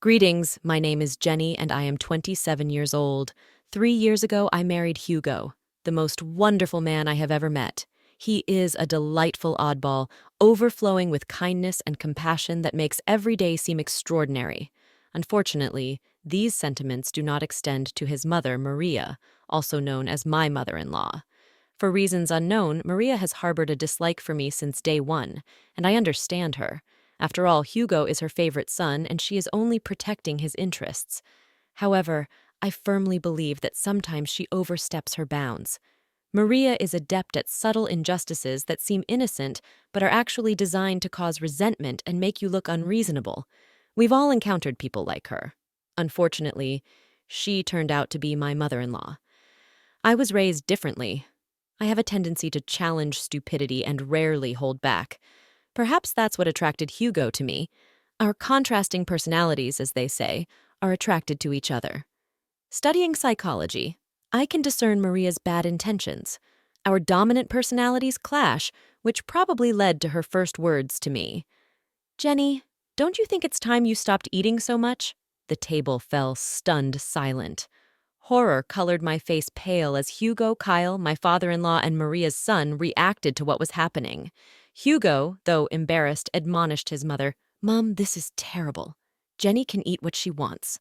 Greetings, my name is Jenny and I am 27 years old. 3 years ago, I married Hugo, the most wonderful man I have ever met. He is a delightful oddball, overflowing with kindness and compassion that makes every day seem extraordinary. Unfortunately, these sentiments do not extend to his mother, Maria, also known as my mother-in-law. For reasons unknown, Maria has harbored a dislike for me since day one, and I understand her. After all, Hugo is her favorite son, and she is only protecting his interests. However, I firmly believe that sometimes she oversteps her bounds. Maria is adept at subtle injustices that seem innocent but are actually designed to cause resentment and make you look unreasonable. We've all encountered people like her. Unfortunately, she turned out to be my mother-in-law. I was raised differently. I have a tendency to challenge stupidity and rarely hold back. Perhaps that's what attracted Hugo to me. Our contrasting personalities, as they say, are attracted to each other. Studying psychology, I can discern Maria's bad intentions. Our dominant personalities clash, which probably led to her first words to me. "Jenny, don't you think it's time you stopped eating so much?" The table fell stunned silent. Horror colored my face pale as Hugo, Kyle, my father-in-law, and Maria's son reacted to what was happening. Hugo, though embarrassed, admonished his mother, "Mom, this is terrible. Jenny can eat what she wants."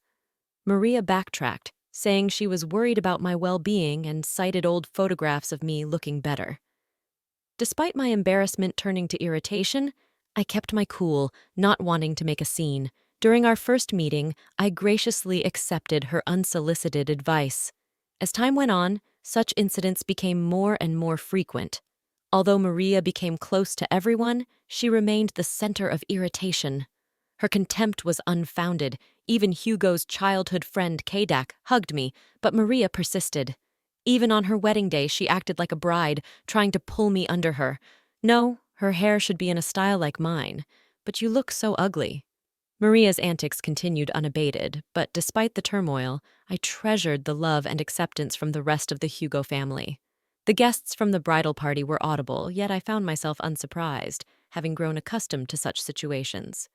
Maria backtracked, saying she was worried about my well-being and cited old photographs of me looking better. Despite my embarrassment turning to irritation, I kept my cool, not wanting to make a scene. During our first meeting, I graciously accepted her unsolicited advice. As time went on, such incidents became more and more frequent. Although Maria became close to everyone, she remained the center of irritation. Her contempt was unfounded. Even Hugo's childhood friend Kadak hugged me, but Maria persisted. Even on her wedding day, she acted like a bride, trying to pull me under her. "No, her hair should be in a style like mine, but you look so ugly." Maria's antics continued unabated, but despite the turmoil, I treasured the love and acceptance from the rest of the Hugo family. The guests from the bridal party were audible, yet I found myself unsurprised, having grown accustomed to such situations.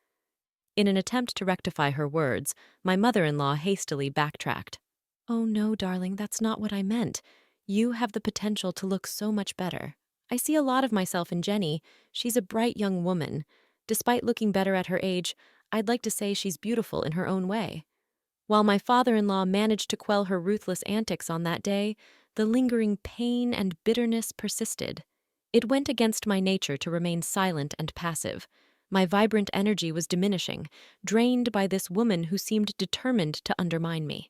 In an attempt to rectify her words, my mother-in-law hastily backtracked. "Oh no, darling, that's not what I meant. You have the potential to look so much better. I see a lot of myself in Jenny. She's a bright young woman. Despite looking better at her age, I'd like to say she's beautiful in her own way." While my father-in-law managed to quell her ruthless antics on that day, the lingering pain and bitterness persisted. It went against my nature to remain silent and passive. My vibrant energy was diminishing, drained by this woman who seemed determined to undermine me.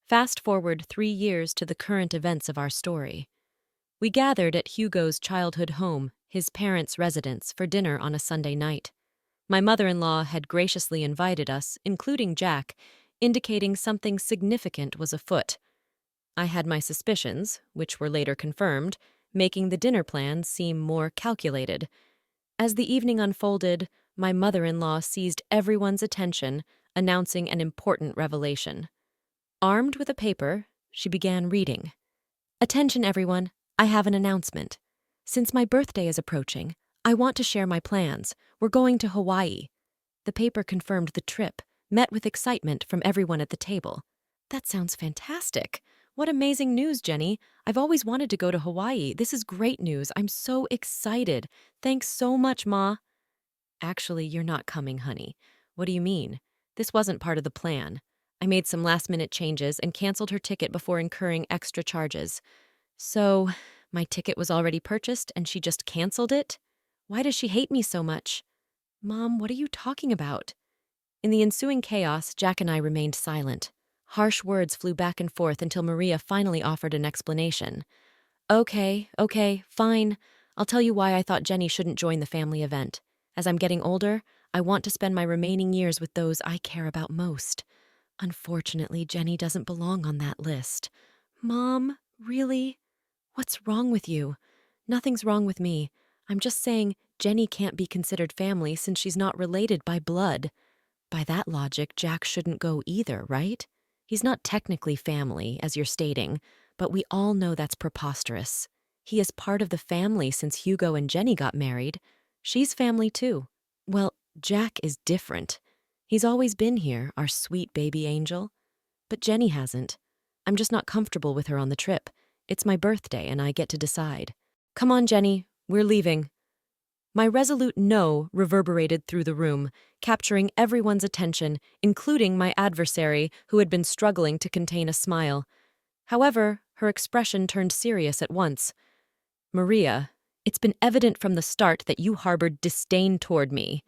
Fast forward 3 years to the current events of our story. We gathered at Hugo's childhood home, his parents' residence, for dinner on a Sunday night. My mother-in-law had graciously invited us, including Jack, indicating something significant was afoot. I had my suspicions, which were later confirmed, making the dinner plans seem more calculated. As the evening unfolded, my mother-in-law seized everyone's attention, announcing an important revelation. Armed with a paper, she began reading. "Attention, everyone, I have an announcement. Since my birthday is approaching, I want to share my plans. We're going to Hawaii." The paper confirmed the trip, met with excitement from everyone at the table. "That sounds fantastic. What amazing news, Jenny. I've always wanted to go to Hawaii. This is great news. I'm so excited. Thanks so much, Ma." "Actually, you're not coming, honey." "What do you mean?" "This wasn't part of the plan. I made some last-minute changes and canceled her ticket before incurring extra charges." "So, my ticket was already purchased and she just canceled it? Why does she hate me so much?" "Mom, what are you talking about?" In the ensuing chaos, Jack and I remained silent. Harsh words flew back and forth until Maria finally offered an explanation. Okay, fine. I'll tell you why I thought Jenny shouldn't join the family event. As I'm getting older, I want to spend my remaining years with those I care about most. Unfortunately, Jenny doesn't belong on that list." "Mom, really? What's wrong with you?" "Nothing's wrong with me. I'm just saying Jenny can't be considered family since she's not related by blood." "By that logic, Jack shouldn't go either, right? He's not technically family, as you're stating, but we all know that's preposterous. He is part of the family since Hugo and Jenny got married. She's family too." "Well, Jack is different. He's always been here, our sweet baby angel. But Jenny hasn't. I'm just not comfortable with her on the trip. It's my birthday and I get to decide. Come on, Jenny, we're leaving. My resolute no reverberated through the room, capturing everyone's attention, including my adversary, who had been struggling to contain a smile. However, her expression turned serious at once. Maria, it's been evident from the start that you harbored disdain toward me.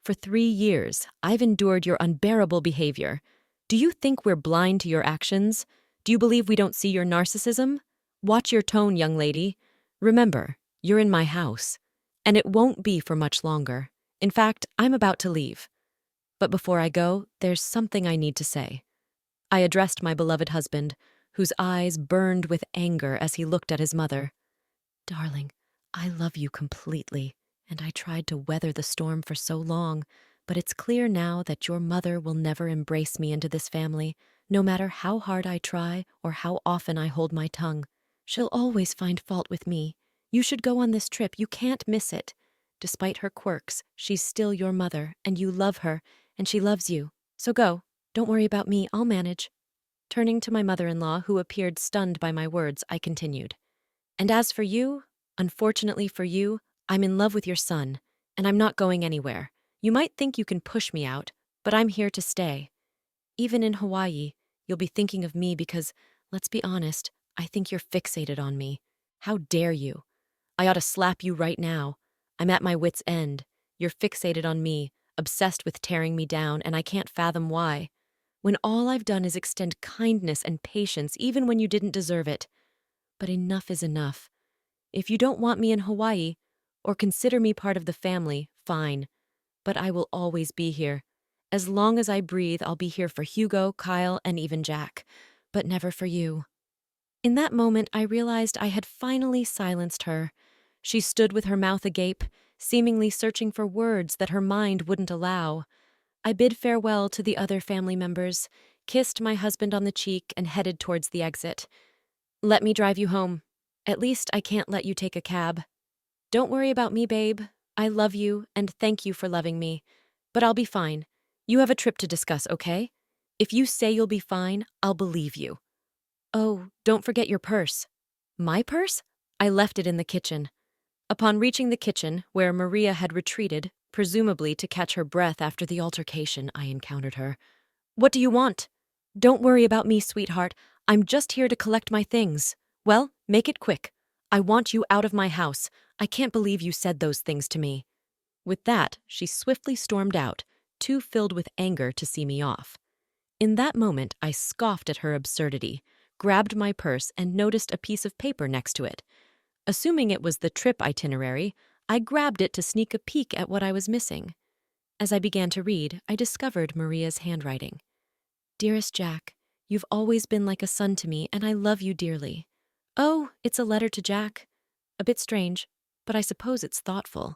For 3 years, I've endured your unbearable behavior. Do you think we're blind to your actions? Do you believe we don't see your narcissism? Watch your tone, young lady. Remember, you're in my house. And it won't be for much longer. In fact, I'm about to leave. But before I go, there's something I need to say. I addressed my beloved husband, whose eyes burned with anger as he looked at his mother. Darling, I love you completely, and I tried to weather the storm for so long, but it's clear now that your mother will never embrace me into this family, no matter how hard I try or how often I hold my tongue. She'll always find fault with me. You should go on this trip. You can't miss it. Despite her quirks, she's still your mother, and you love her, and she loves you. So go. Don't worry about me. I'll manage. Turning to my mother-in-law, who appeared stunned by my words, I continued. And as for you, unfortunately for you, I'm in love with your son, and I'm not going anywhere. You might think you can push me out, but I'm here to stay. Even in Hawaii, you'll be thinking of me because, let's be honest, I think you're fixated on me. How dare you? I ought to slap you right now. I'm at my wit's end. You're fixated on me, obsessed with tearing me down, and I can't fathom why. When all I've done is extend kindness and patience even when you didn't deserve it. But enough is enough. If you don't want me in Hawaii, or consider me part of the family, fine. But I will always be here. As long as I breathe, I'll be here for Hugo, Kyle, and even Jack. But never for you. In that moment, I realized I had finally silenced her. She stood with her mouth agape, seemingly searching for words that her mind wouldn't allow. I bid farewell to the other family members, kissed my husband on the cheek, and headed towards the exit. Let me drive you home. At least I can't let you take a cab. Don't worry about me, babe. I love you, and thank you for loving me. But I'll be fine. You have a trip to discuss, okay? If you say you'll be fine, I'll believe you. Oh, don't forget your purse. My purse? I left it in the kitchen. Upon reaching the kitchen, where Maria had retreated, presumably to catch her breath after the altercation, I encountered her. What do you want? Don't worry about me, sweetheart. I'm just here to collect my things. Well, make it quick. I want you out of my house. I can't believe you said those things to me. With that, she swiftly stormed out, too filled with anger to see me off. In that moment, I scoffed at her absurdity, grabbed my purse, and noticed a piece of paper next to it. Assuming it was the trip itinerary, I grabbed it to sneak a peek at what I was missing. As I began to read, I discovered Maria's handwriting. Dearest Jack, you've always been like a son to me, and I love you dearly. Oh, it's a letter to Jack. A bit strange, but I suppose it's thoughtful.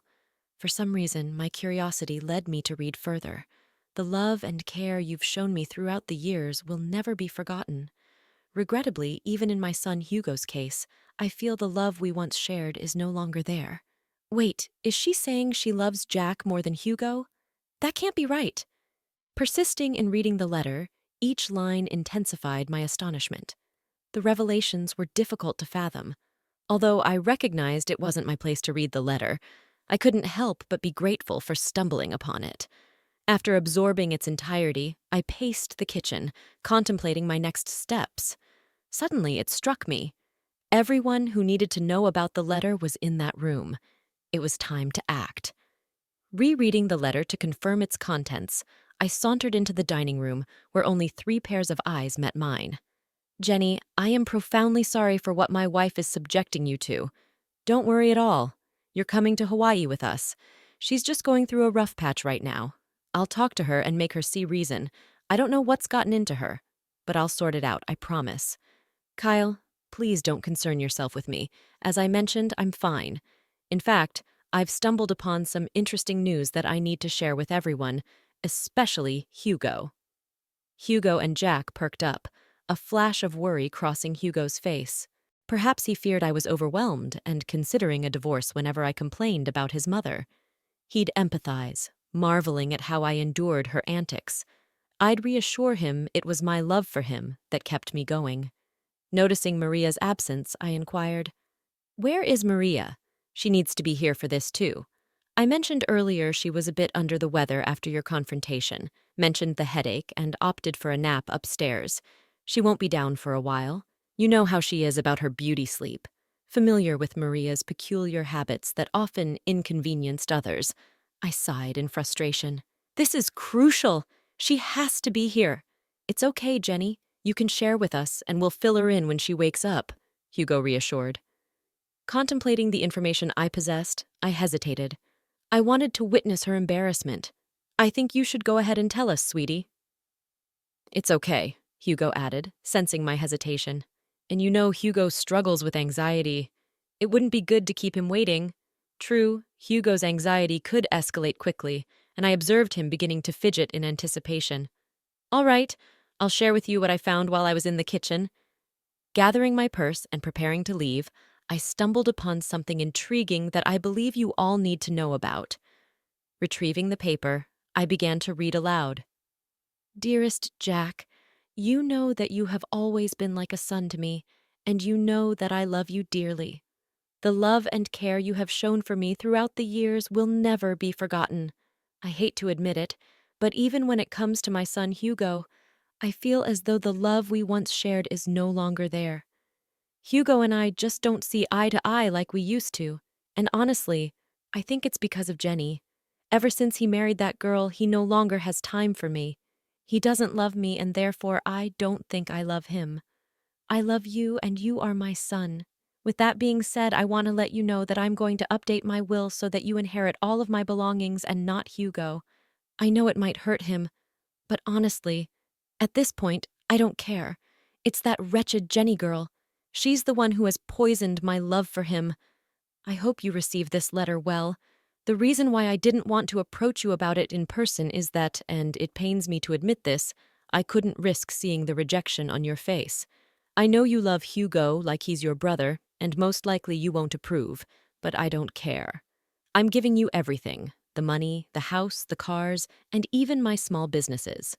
For some reason, my curiosity led me to read further. The love and care you've shown me throughout the years will never be forgotten. Regrettably, even in my son Hugo's case, I feel the love we once shared is no longer there. Wait, is she saying she loves Jack more than Hugo? That can't be right. Persisting in reading the letter, each line intensified my astonishment. The revelations were difficult to fathom. Although I recognized it wasn't my place to read the letter, I couldn't help but be grateful for stumbling upon it. After absorbing its entirety, I paced the kitchen, contemplating my next steps. Suddenly, it struck me. Everyone who needed to know about the letter was in that room. It was time to act. Rereading the letter to confirm its contents, I sauntered into the dining room, where only 3 pairs of eyes met mine. Jenny, I am profoundly sorry for what my wife is subjecting you to. Don't worry at all. You're coming to Hawaii with us. She's just going through a rough patch right now. I'll talk to her and make her see reason. I don't know what's gotten into her, but I'll sort it out, I promise. Kyle, please don't concern yourself with me. As I mentioned, I'm fine. In fact, I've stumbled upon some interesting news that I need to share with everyone, especially Hugo. Hugo and Jack perked up, a flash of worry crossing Hugo's face. Perhaps he feared I was overwhelmed and considering a divorce whenever I complained about his mother. He'd empathize, marveling at how I endured her antics. I'd reassure him it was my love for him that kept me going. Noticing Maria's absence, I inquired, "Where is Maria? She needs to be here for this, too." I mentioned earlier she was a bit under the weather after your confrontation, mentioned the headache, and opted for a nap upstairs. She won't be down for a while. You know how she is about her beauty sleep. Familiar with Maria's peculiar habits that often inconvenienced others, I sighed in frustration. This is crucial. She has to be here. It's okay, Jenny. You can share with us, and we'll fill her in when she wakes up, Hugo reassured. Contemplating the information I possessed, I hesitated. I wanted to witness her embarrassment. "I think you should go ahead and tell us, sweetie." "It's okay," Hugo added, sensing my hesitation. "And you know Hugo struggles with anxiety. It wouldn't be good to keep him waiting." True, Hugo's anxiety could escalate quickly, and I observed him beginning to fidget in anticipation. "All right, I'll share with you what I found while I was in the kitchen." Gathering my purse and preparing to leave, I stumbled upon something intriguing that I believe you all need to know about. Retrieving the paper, I began to read aloud. "Dearest Jack, you know that you have always been like a son to me, and you know that I love you dearly. The love and care you have shown for me throughout the years will never be forgotten. I hate to admit it, but even when it comes to my son Hugo, I feel as though the love we once shared is no longer there. Hugo and I just don't see eye to eye like we used to, and honestly, I think it's because of Jenny. Ever since he married that girl, he no longer has time for me. He doesn't love me, and therefore I don't think I love him. I love you, and you are my son. With that being said, I want to let you know that I'm going to update my will so that you inherit all of my belongings and not Hugo. I know it might hurt him, but honestly, at this point, I don't care. It's that wretched Jenny girl. She's the one who has poisoned my love for him. I hope you receive this letter well. The reason why I didn't want to approach you about it in person is that, and it pains me to admit this, I couldn't risk seeing the rejection on your face. I know you love Hugo like he's your brother, and most likely you won't approve, but I don't care. I'm giving you everything: the money, the house, the cars, and even my small businesses.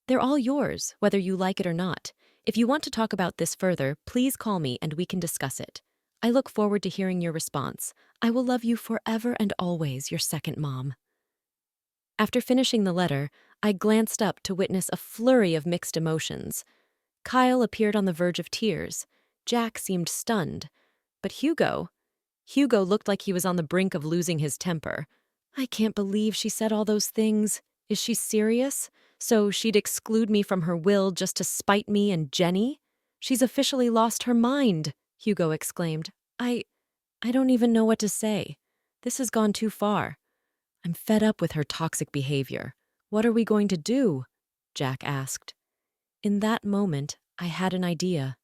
They're all yours, whether you like it or not. If you want to talk about this further, please call me and we can discuss it. I look forward to hearing your response. I will love you forever and always, your second mom. After finishing the letter, I glanced up to witness a flurry of mixed emotions. Kyle appeared on the verge of tears. Jack seemed stunned. But Hugo looked like he was on the brink of losing his temper. "I can't believe she said all those things. Is she serious? So she'd exclude me from her will just to spite me and Jenny? She's officially lost her mind," Hugo exclaimed. I don't even know what to say. This has gone too far. I'm fed up with her toxic behavior. What are we going to do?" Jack asked. In that moment, I had an idea.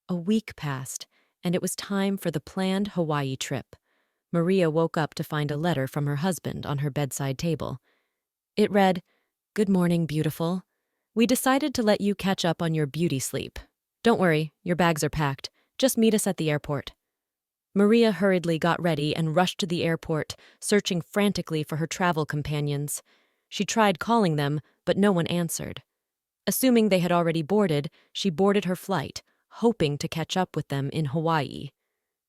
A week passed, and it was time for the planned Hawaii trip. Maria woke up to find a letter from her husband on her bedside table. It read, "Good morning, beautiful. We decided to let you catch up on your beauty sleep. Don't worry, your bags are packed. Just meet us at the airport." Maria hurriedly got ready and rushed to the airport, searching frantically for her travel companions. She tried calling them, but no one answered. Assuming they had already boarded, she boarded her flight, hoping to catch up with them in Hawaii.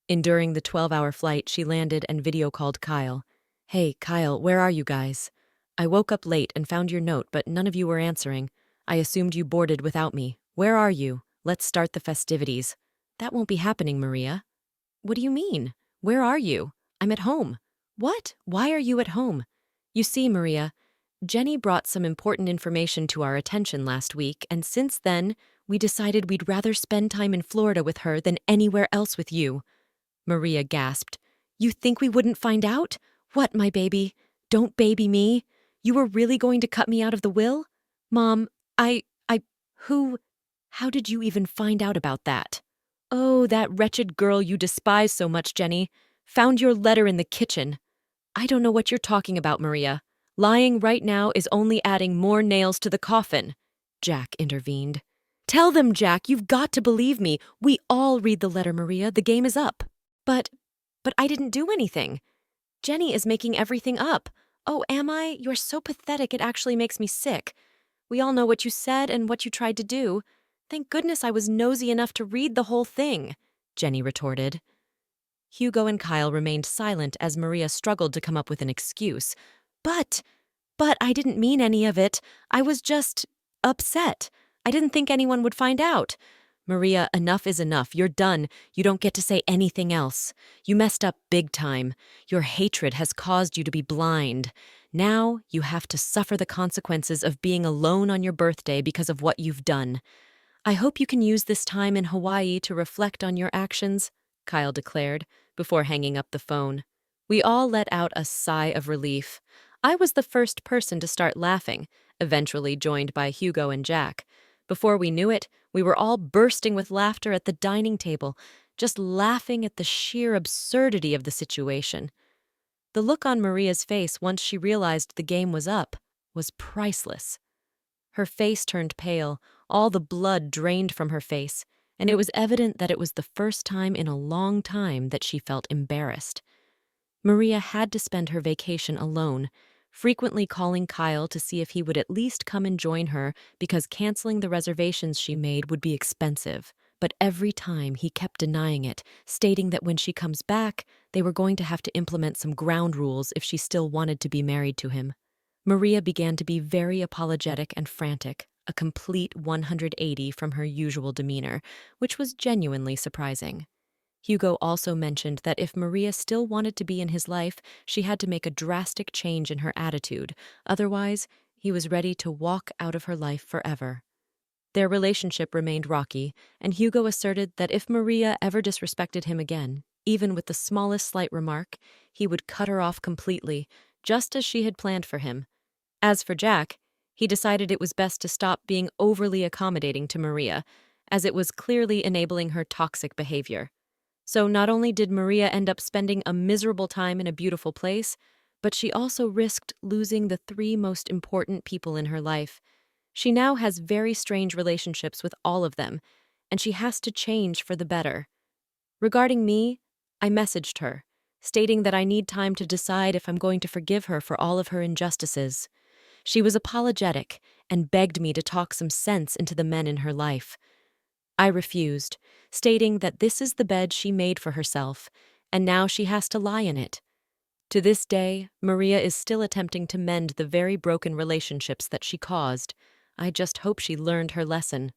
Enduring the 12-hour flight, she landed and video called Kyle. "Hey, Kyle, where are you guys? I woke up late and found your note, but none of you were answering. I assumed you boarded without me. Where are you? Let's start the festivities." "That won't be happening, Maria." "What do you mean? Where are you?" "I'm at home." "What? Why are you at home?" "You see, Maria, Jenny brought some important information to our attention last week, and since then, we decided we'd rather spend time in Florida with her than anywhere else with you." Maria gasped. "You think we wouldn't find out? What, my baby? Don't baby me. You were really going to cut me out of the will? Mom, who, how did you even find out about that?" "Oh, that wretched girl you despise so much, Jenny. Found your letter in the kitchen." "I don't know what you're talking about, Maria. Lying right now is only adding more nails to the coffin," Jack intervened. "Tell them, Jack, you've got to believe me. We all read the letter, Maria. The game is up." But I didn't do anything. Jenny is making everything up. Oh, am I? You're so pathetic, it actually makes me sick. We all know what you said and what you tried to do. Thank goodness I was nosy enough to read the whole thing, Jenny retorted. Hugo and Kyle remained silent as Maria struggled to come up with an excuse. But, but I didn't mean any of it. I was just upset. I didn't think anyone would find out. Maria, enough is enough. You're done. You don't get to say anything else. You messed up big time. Your hatred has caused you to be blind. Now you have to suffer the consequences of being alone on your birthday because of what you've done. I hope you can use this time in Hawaii to reflect on your actions, Kyle declared, before hanging up the phone. We all let out a sigh of relief. I was the first person to start laughing, eventually joined by Hugo and Jack. Before we knew it, we were all bursting with laughter at the dining table, just laughing at the sheer absurdity of the situation. The look on Maria's face once she realized the game was up was priceless. Her face turned pale, all the blood drained from her face, and it was evident that it was the first time in a long time that she felt embarrassed. Maria had to spend her vacation alone, frequently calling Kyle to see if he would at least come and join her because canceling the reservations she made would be expensive. But every time he kept denying it, stating that when she comes back, they were going to have to implement some ground rules if she still wanted to be married to him. Maria began to be very apologetic and frantic, a complete 180 from her usual demeanor, which was genuinely surprising. Hugo also mentioned that if Maria still wanted to be in his life, she had to make a drastic change in her attitude. Otherwise, he was ready to walk out of her life forever. Their relationship remained rocky, and Hugo asserted that if Maria ever disrespected him again, even with the smallest slight remark, he would cut her off completely, just as she had planned for him. As for Jack, he decided it was best to stop being overly accommodating to Maria, as it was clearly enabling her toxic behavior. So not only did Maria end up spending a miserable time in a beautiful place, but she also risked losing the three most important people in her life. She now has very strange relationships with all of them, and she has to change for the better. Regarding me, I messaged her, stating that I need time to decide if I'm going to forgive her for all of her injustices. She was apologetic and begged me to talk some sense into the men in her life. I refused, stating that this is the bed she made for herself, and now she has to lie in it. To this day, Maria is still attempting to mend the very broken relationships that she caused. I just hope she learned her lesson.